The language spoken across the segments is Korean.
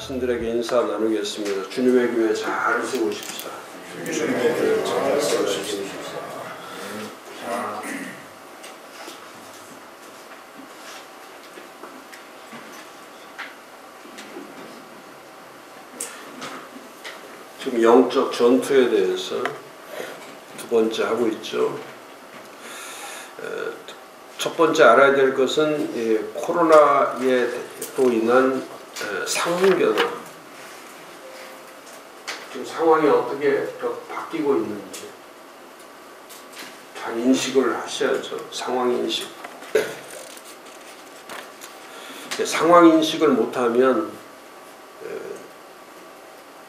자신들에게 인사 나누겠습니다. 주님의 교회 잘 세우십시다. 주님의 교회 잘 세우십시다. 지금 영적 전투에 대해서 두 번째 하고 있죠. 첫 번째 알아야 될 것은 코로나로 인한 상황 변화, 지금 상황이 어떻게 바뀌고 있는지 잘 인식을 하셔야죠. 상황 인식. 상황 인식을 못하면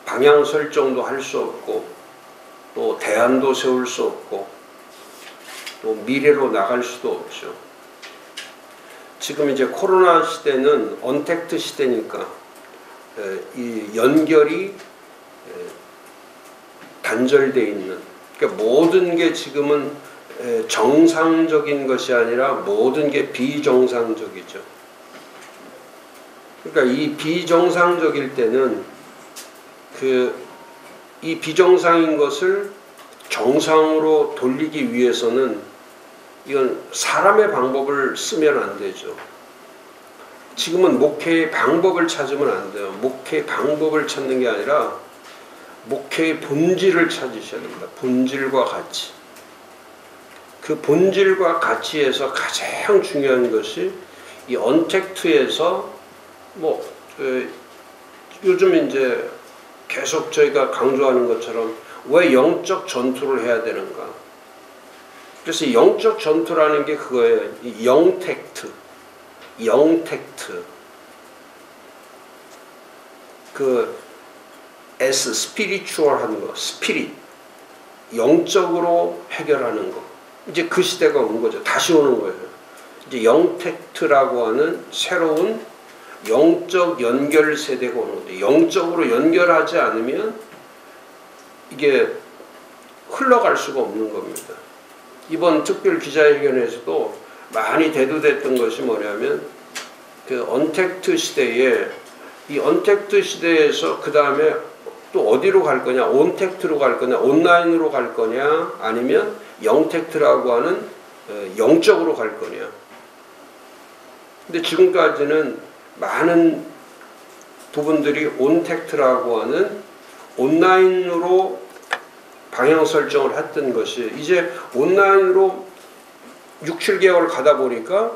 방향 설정도 할 수 없고 또 대안도 세울 수 없고 또 미래로 나갈 수도 없죠. 지금 이제 코로나 시대는 언택트 시대니까 이 연결이 단절되어 있는, 그러니까 모든 게 지금은 정상적인 것이 아니라 모든 게 비정상적이죠. 그러니까 이 비정상적일 때는 이 비정상인 것을 정상으로 돌리기 위해서는 이건 사람의 방법을 쓰면 안 되죠. 지금은 목회의 방법을 찾으면 안 돼요. 목회의 방법을 찾는 게 아니라 목회의 본질을 찾으셔야 됩니다. 본질과 가치. 그 본질과 가치에서 가장 중요한 것이 이 언택트에서 요즘 이제 계속 저희가 강조하는 것처럼 왜 영적 전투를 해야 되는가? 그래서 영적 전투라는 게 그거예요. 이 영택트. 그 S 스피리추얼한 거, 스피릿. 영적으로 해결하는 거. 이제 그 시대가 온 거죠. 다시 오는 거예요. 이제 영택트라고 하는 새로운 영적 연결 세대가 오는 거죠. 영적으로 연결하지 않으면 이게 흘러갈 수가 없는 겁니다. 이번 특별 기자회견에서도 많이 대두됐던 것이 뭐냐면 그 언택트 시대에 이 언택트 시대에서 그 다음에 또 어디로 갈 거냐, 온택트로 갈 거냐, 온라인으로 갈 거냐, 아니면 영택트라고 하는 영적으로 갈 거냐. 근데 지금까지는 많은 부분들이 온택트라고 하는 온라인으로 방향 설정을 했던 것이 이제 온라인으로 6, 7개월 가다 보니까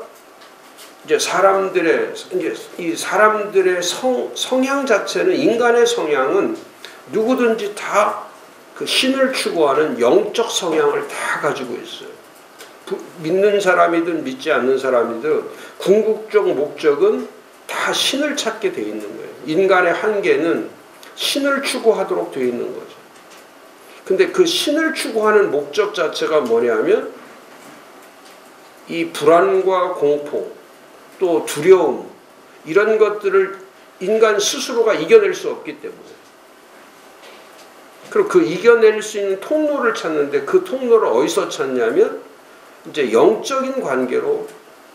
이제 이 사람들의 성향 자체는, 인간의 성향은 누구든지 다 그 신을 추구하는 영적 성향을 다 가지고 있어요. 믿는 사람이든 믿지 않는 사람이든 궁극적 목적은 다 신을 찾게 돼 있는 거예요. 인간의 한계는 신을 추구하도록 되어 있는 거죠. 근데 그 신을 추구하는 목적 자체가 뭐냐면 이 불안과 공포, 또 두려움, 이런 것들을 인간 스스로가 이겨낼 수 없기 때문에. 그리고 그 이겨낼 수 있는 통로를 찾는데 그 통로를 어디서 찾냐면 이제 영적인 관계로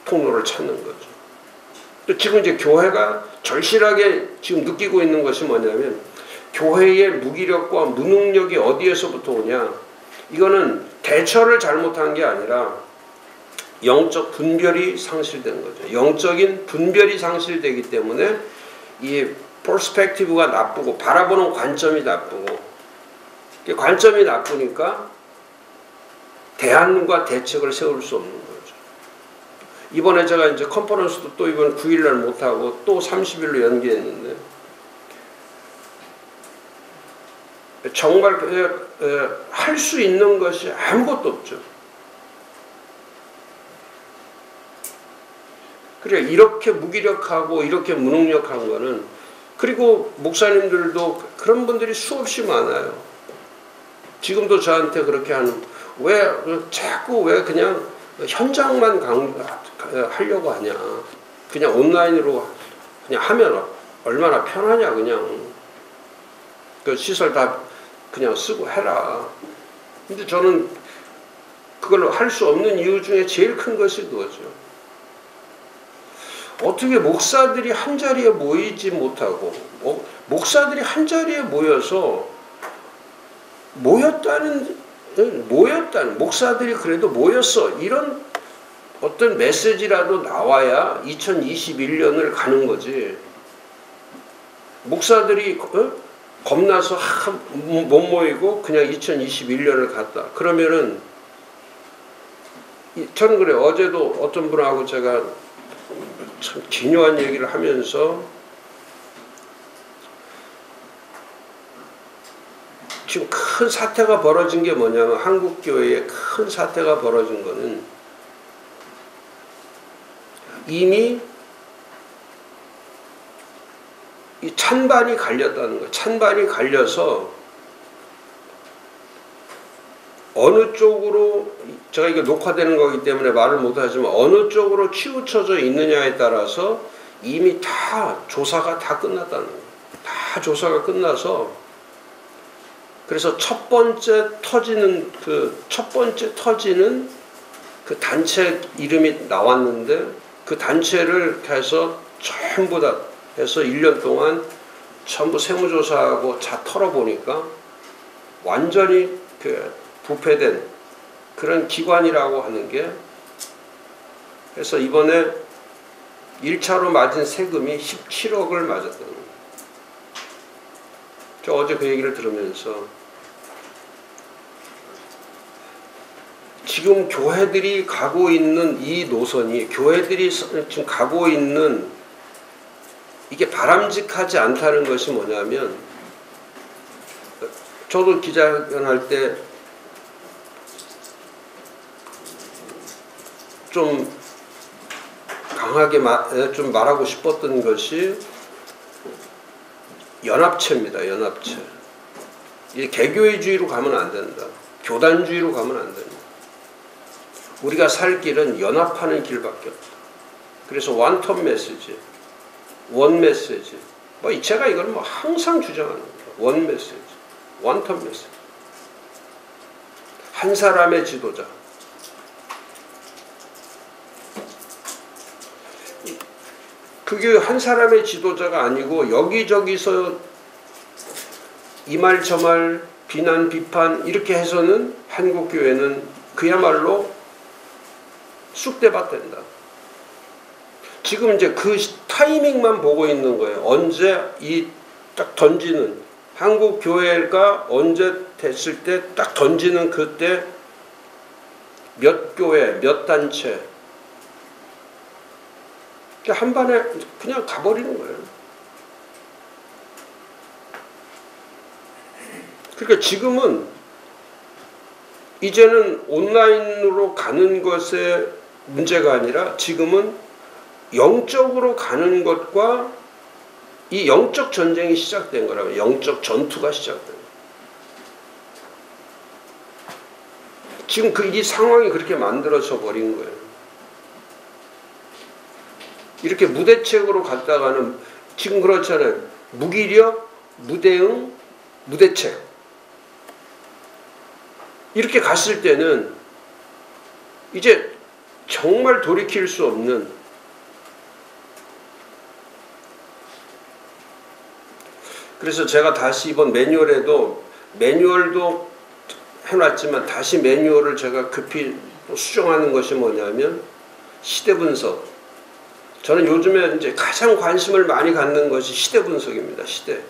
통로를 찾는 거죠. 또 지금 이제 교회가 절실하게 지금 느끼고 있는 것이 뭐냐면 교회의 무기력과 무능력이 어디에서부터 오냐. 이거는 대처를 잘못한 게 아니라 영적 분별이 상실된 거죠. 영적인 분별이 상실되기 때문에 이 퍼스펙티브가 나쁘고 바라보는 관점이 나쁘고, 관점이 나쁘니까 대안과 대책을 세울 수 없는 거죠. 이번에 제가 이제 컨퍼런스도 또 이번 9일날 못하고 또 30일로 연기했는데 정말 할 수 있는 것이 아무것도 없죠. 그래, 이렇게 무기력하고 이렇게 무능력한 거는, 그리고 목사님들도 그런 분들이 수없이 많아요. 지금도 저한테 그렇게 하는, 자꾸 왜 그냥 현장만 하려고 하냐. 그냥 온라인으로 그냥 하면 얼마나 편하냐, 그냥. 그 시설 다 그냥 쓰고 해라. 근데 저는 그걸 할 수 없는 이유 중에 제일 큰 것이 그거죠. 어떻게 목사들이 한 자리에 모이지 못하고 목사들이 한 자리에 모여서 모였다는 목사들이 그래도 모였어 이런 어떤 메시지라도 나와야 2021년을 가는 거지. 목사들이 겁나서 못 모이고 그냥 2021년을 갔다. 그러면은 저는 그래요. 어제도 어떤 분하고 제가 참 기묘한 얘기를 하면서 지금 큰 사태가 벌어진 게 뭐냐면 한국교회에 큰 사태가 벌어진 거는 이미 이 찬반이 갈렸다는 거예요. 찬반이 갈려서 어느 쪽으로 제가 이게 녹화되는 거기 때문에 말을 못하지만 어느 쪽으로 치우쳐져 있느냐에 따라서 이미 다 조사가 다 끝났다는 거예요. 다 조사가 끝나서 그래서 첫 번째 터지는 그 단체 이름이 나왔는데 그 단체를 해서 전부 다 해서 1년 동안 전부 세무조사하고 다 털어보니까 완전히 그 부패된 그런 기관이라고 하는 게 그래서 이번에 1차로 맞은 세금이 17억을 맞았다는 거예요. 저 어제 그 얘기를 들으면서 지금 교회들이 가고 있는 이 노선이 교회들이 지금 가고 있는 이게 바람직하지 않다는 것이 뭐냐면 저도 기자회견할 때 좀 강하게 좀 말하고 싶었던 것이 연합체입니다. 연합체. 이 개교회주의로 가면 안 된다. 교단주의로 가면 안 된다. 우리가 살 길은 연합하는 길밖에 없다. 그래서 원톱 메시지, 원 메시지. 제가 이걸 항상 주장하는 거예요. 원 메시지, 원톱 메시지. 한 사람의 지도자. 그게 한 사람의 지도자가 아니고 여기저기서 이 말 저 말 비난 비판 이렇게 해서는 한국교회는 그야말로 쑥대밭 된다. 지금 이제 그 타이밍만 보고 있는 거예요. 언제 이 딱 던지는 한국교회가 언제 됐을 때 딱 던지는 그때 몇 교회 몇 단체 한 번에 그냥 가버리는 거예요. 그러니까 지금은 이제는 온라인으로 가는 것의 문제가 아니라 지금은 영적으로 가는 것과 이 영적 전쟁이 시작된 거라고요. 영적 전투가 시작된 거예요. 지금 이 상황이 그렇게 만들어져 버린 거예요. 이렇게 무대책으로 갔다가는 지금 그렇잖아요. 무기력, 무대응, 무대책. 이렇게 갔을 때는 이제 정말 돌이킬 수 없는 그래서 제가 다시 이번 매뉴얼도 해놨지만 다시 매뉴얼을 제가 급히 수정하는 것이 뭐냐면 시대 분석. 저는 요즘에 이제 가장 관심을 많이 갖는 것이 시대 분석입니다. 시대.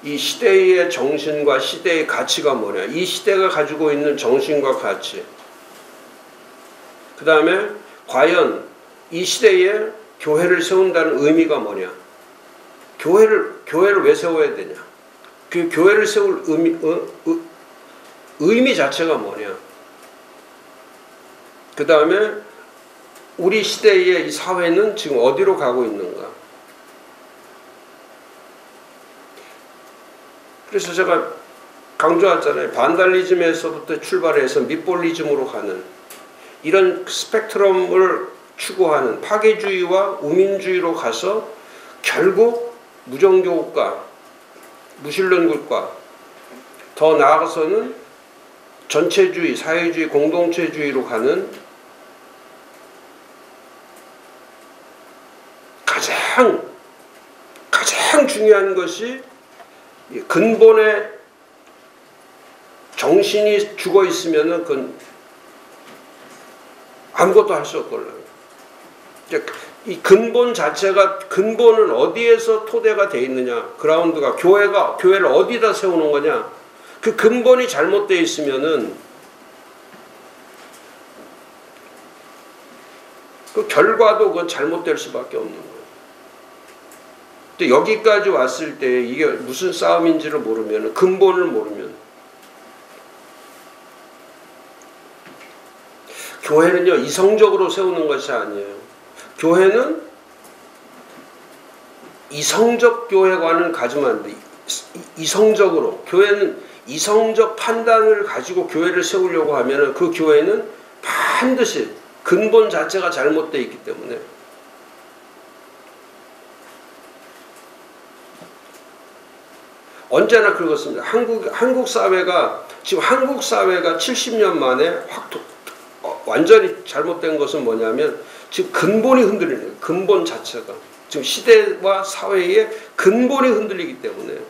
이 시대의 정신과 시대의 가치가 뭐냐. 이 시대가 가지고 있는 정신과 가치. 그 다음에 과연 이 시대에 교회를 세운다는 의미가 뭐냐. 교회를 왜 세워야 되냐. 그 교회를 세울 의미 자체가 뭐냐. 그 다음에 우리 시대의 이 사회는 지금 어디로 가고 있는가. 그래서 제가 강조했잖아요. 반달리즘에서부터 출발해서 밑볼리즘으로 가는 이런 스펙트럼을 추구하는 파괴주의와 우민주의로 가서 결국 무정교국가, 무신론국가, 더 나아가서는 전체주의, 사회주의, 공동체주의로 가는 가장 중요한 것이 근본에 정신이 죽어 있으면은 그건 아무것도 할 수 없걸로. 이 근본 자체가, 근본은 어디에서 토대가 돼 있느냐, 그라운드가, 교회를 어디다 세우는 거냐, 그 근본이 잘못되어 있으면은 그 결과도 그건 잘못될 수밖에 없는 거예요. 근데 여기까지 왔을 때 이게 무슨 싸움인지를 모르면, 근본을 모르면, 교회는요 이성적으로 세우는 것이 아니에요. 교회는 이성적 교회관을 가지면 안 돼. 이성적으로, 교회는 이성적 판단을 가지고 교회를 세우려고 하면 그 교회는 반드시 근본 자체가 잘못되어 있기 때문에. 언제나 그렇습니다. 한국 사회가, 지금 한국 사회가 70년 만에 완전히 잘못된 것은 뭐냐면 지금 근본이 흔들리는 거예요. 근본 자체가. 지금 시대와 사회의 근본이 흔들리기 때문에.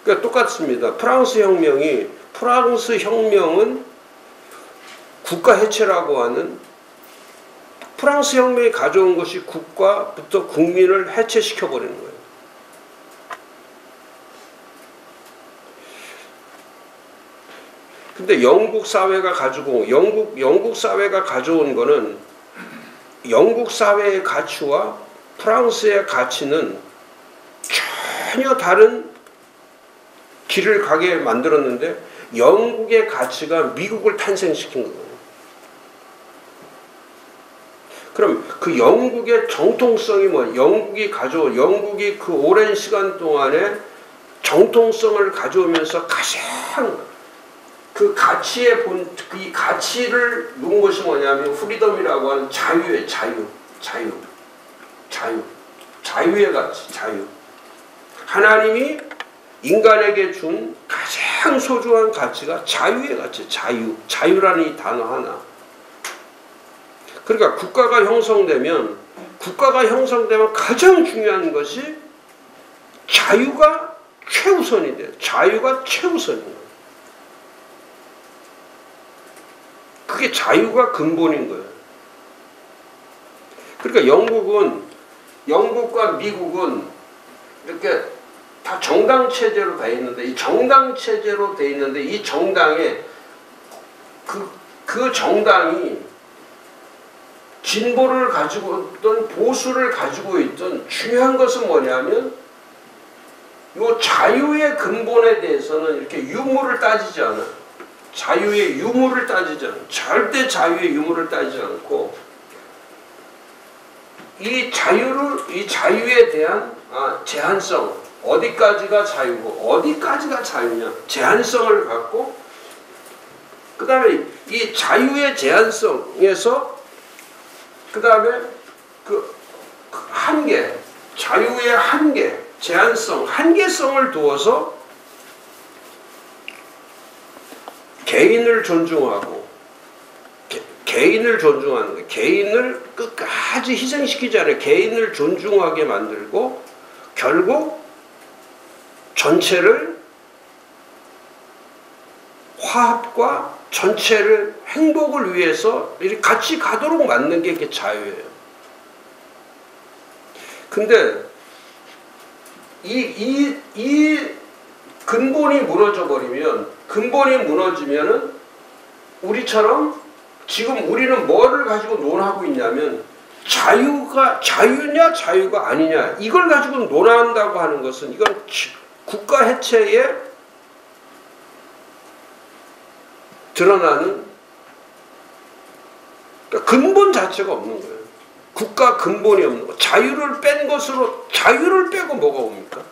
그러니까 똑같습니다. 프랑스 혁명은 국가 해체라고 하는, 프랑스 혁명이 가져온 것이 국가부터 국민을 해체시켜버리는 거예요. 근데 영국 사회가 가져온 거는, 영국 사회의 가치와 프랑스의 가치는 전혀 다른 길을 가게 만들었는데, 영국의 가치가 미국을 탄생시킨 거예요. 그럼 그 영국의 정통성이 뭐예요? 영국이 그 오랜 시간 동안에 정통성을 가져오면서 가장 그 가치의 이 가치를 놓은 것이 뭐냐면 프리덤이라고 하는 자유의 자유의 가치, 자유. 하나님이 인간에게 준 가장 소중한 가치가 자유의 가치, 자유라는 이 단어 하나. 그러니까 국가가 형성되면 가장 중요한 것이 자유가 최우선이 돼요. 자유가 최우선이에요. 그게 자유가 근본인 거예요. 그러니까 영국과 미국은 이렇게 다 정당 체제로 돼 있는데, 이 정당에 그 정당이 진보를 가지고 있던, 보수를 가지고 있던, 중요한 것은 뭐냐면 이 자유의 근본에 대해서는 이렇게 유무를 따지지 않아요. 자유의 유무를 따지지 않아요. 절대 자유의 유무를 따지지 않고, 이 자유에 대한 제한성, 어디까지가 자유고 어디까지가 자유냐, 제한성을 갖고, 그 다음에 이 자유의 제한성에서 그 다음에 그 한계, 자유의 한계, 제한성, 한계성을 두어서 개인을 존중하고, 개인을 존중하는 거예요. 개인을 끝까지 희생시키지 않아요. 개인을 존중하게 만들고, 결국 전체를, 화합과 전체를, 행복을 위해서 이렇게 같이 가도록 만든 게 이게 자유예요. 근데 이 근본이 무너지면은 우리처럼 지금 우리는 뭐를 가지고 논하고 있냐면, 자유냐 자유가 아니냐, 이걸 가지고 논한다고 하는 것은, 이건 국가 해체에 드러나는, 그러니까 근본 자체가 없는 거예요. 국가 근본이 없는 거. 자유를 뺀 것으로, 자유를 빼고 뭐가 옵니까?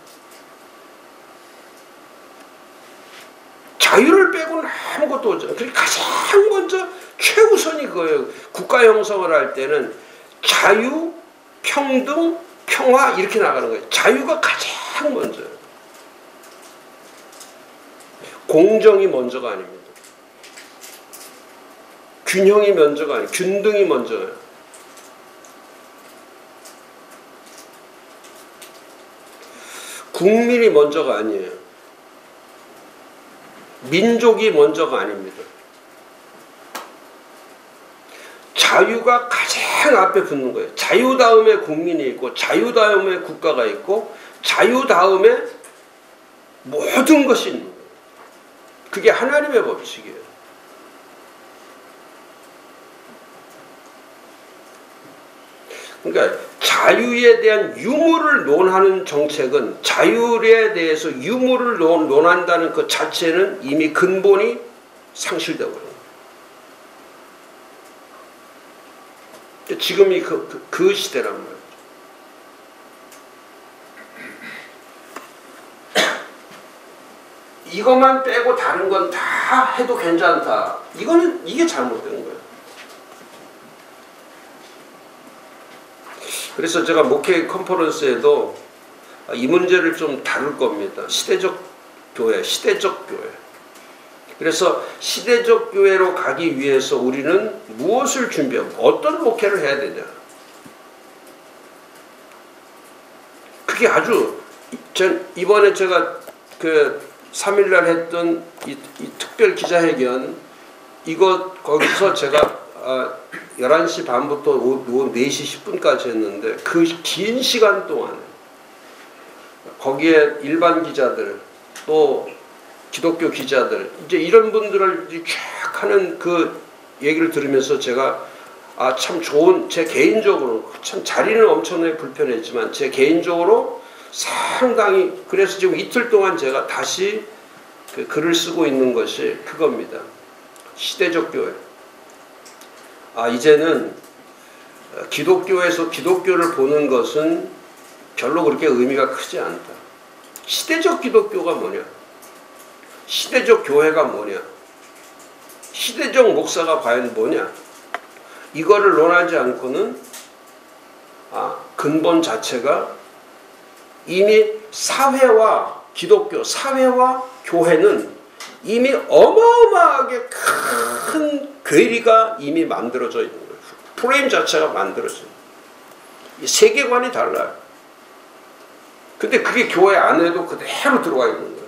자유를 빼고는 아무것도 오죠. 그러니까 가장 먼저 최우선이 그거예요. 국가 형성을 할 때는 자유, 평등, 평화 이렇게 나가는 거예요. 자유가 가장 먼저예요. 공정이 먼저가 아닙니다. 균형이 먼저가 아니에요. 균등이 먼저예요. 국민이 먼저가 아니에요. 민족이 먼저가 아닙니다. 자유가 가장 앞에 붙는 거예요. 자유 다음에 국민이 있고 자유 다음에 국가가 있고 자유 다음에 모든 것이 있는 거예요. 그게 하나님의 법칙이에요. 그러니까 자유에 대한 유무를 논하는 정책은 자유에 대해서 유무를 논한다는 그 자체는 이미 근본이 상실되고 있는 거예요. 지금이 그 시대란 말이에요. 이것만 빼고 다른 건 다 해도 괜찮다. 이게 잘못된 거예요. 그래서 제가 목회 컨퍼런스에도 이 문제를 좀 다룰 겁니다. 시대적 교회, 시대적 교회. 그래서 시대적 교회로 가기 위해서 우리는 무엇을 준비하고 어떤 목회를 해야 되냐. 그게 아주 이번에 제가 그 3일날 했던 이 특별 기자회견 거기서 제가 11시 반부터 오후 4시 10분까지 했는데 그 긴 시간 동안 거기에 일반 기자들 또 기독교 기자들 이제 이런 분들을 쫙 하는 그 얘기를 들으면서 제가 참 좋은 제 개인적으로 참 자리는 엄청나게 불편했지만 제 개인적으로 상당히 그래서 지금 이틀 동안 제가 다시 그 글을 쓰고 있는 것이 그겁니다. 시대적 교회. 이제는 기독교에서 기독교를 보는 것은 별로 그렇게 의미가 크지 않다. 시대적 기독교가 뭐냐? 시대적 교회가 뭐냐? 시대적 목사가 과연 뭐냐? 이거를 논하지 않고는 근본 자체가 이미 사회와 기독교, 사회와 교회는 이미 어마어마하게 큰 괴리가 이미 만들어져 있는 거예요. 프레임 자체가 만들어져요. 이 세계관이 달라요. 근데 그게 교회 안에도 그대로 들어와 있는 거예요.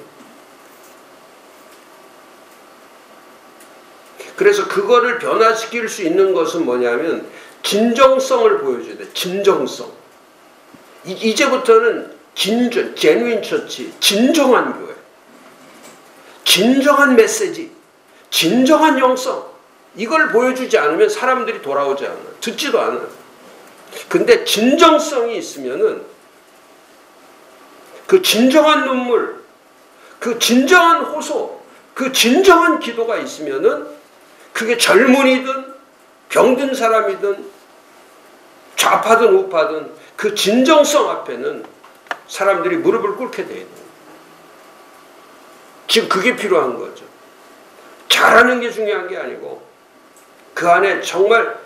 그래서 그거를 변화시킬 수 있는 것은 뭐냐면 진정성을 보여줘야 돼. 진정성. 이제부터는 제뉴인 처치, 진정한 교회. 진정한 메시지, 진정한 영성. 이걸 보여주지 않으면 사람들이 돌아오지 않아요. 듣지도 않아요. 근데 진정성이 있으면은 그 진정한 눈물, 그 진정한 호소, 그 진정한 기도가 있으면은 그게 젊은이든 병든 사람이든 좌파든 우파든 그 진정성 앞에는 사람들이 무릎을 꿇게 돼 있는 거예요. 지금 그게 필요한 거죠. 잘하는 게 중요한 게 아니고 그 안에 정말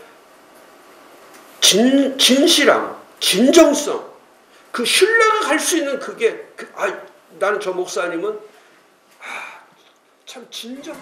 진실함, 진정성, 그 신뢰가 갈 수 있는 그게 나는 저 목사님은 참 진정.